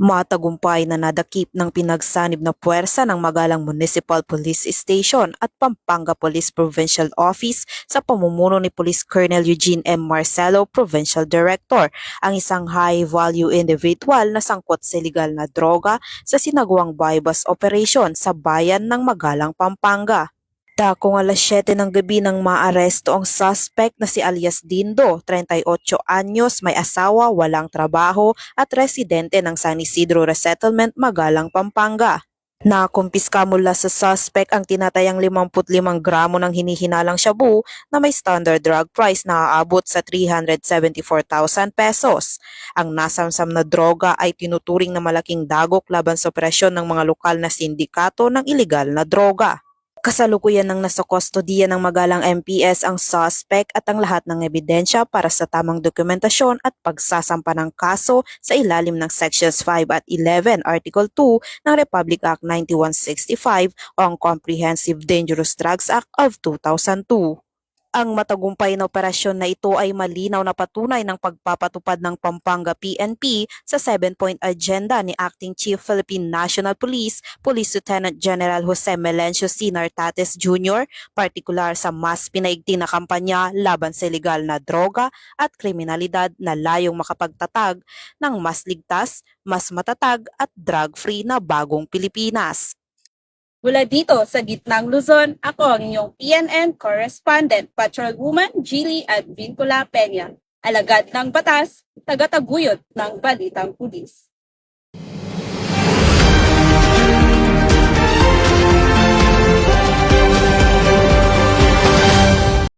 Matagumpay na nadakip ng pinagsanib na puwersa ng Magalang Municipal Police Station at Pampanga Police Provincial Office sa pamumuno ni Police Colonel Eugene M. Marcelo, Provincial Director, ang isang high-value individual na sangkot sa illegal na droga sa sinagawang bypass operation sa bayan ng Magalang, Pampanga. Dakong alas 7 ng gabi nang maaresto ang suspect na si alias Dindo, 38 anyos, may asawa, walang trabaho at residente ng San Isidro Resettlement, Magalang, Pampanga. Nakumpiska mula sa suspect ang tinatayang 55 gramo ng hinihinalang shabu na may standard drug price na aabot sa 374,000 pesos. Ang nasamsam na droga ay tinuturing na malaking dagok laban sa operasyon ng mga lokal na sindikato ng ilegal na droga. Kasalukuyan ng nasa kustodiya ng Magalang MPS ang suspect at ang lahat ng ebidensya para sa tamang dokumentasyon at pagsasampa ng kaso sa ilalim ng Sections 5 at 11, Article 2 ng Republic Act 9165 o ang Comprehensive Dangerous Drugs Act of 2002. Ang matagumpay na operasyon na ito ay malinaw na patunay ng pagpapatupad ng Pampanga PNP sa 7-point agenda ni Acting Chief Philippine National Police, Police Lieutenant General Jose Melencio C. Nartates Jr., partikular sa mas pinaigting na kampanya laban sa ilegal na droga at kriminalidad na layong makapagtatag ng mas ligtas, mas matatag at drug-free na bagong Pilipinas. Mula dito sa Gitnang Luzon, ako ang inyong PNN Correspondent, Patrolwoman Gili Advincula Peña, alagad ng batas, tagataguyod ng Balitang Pulis.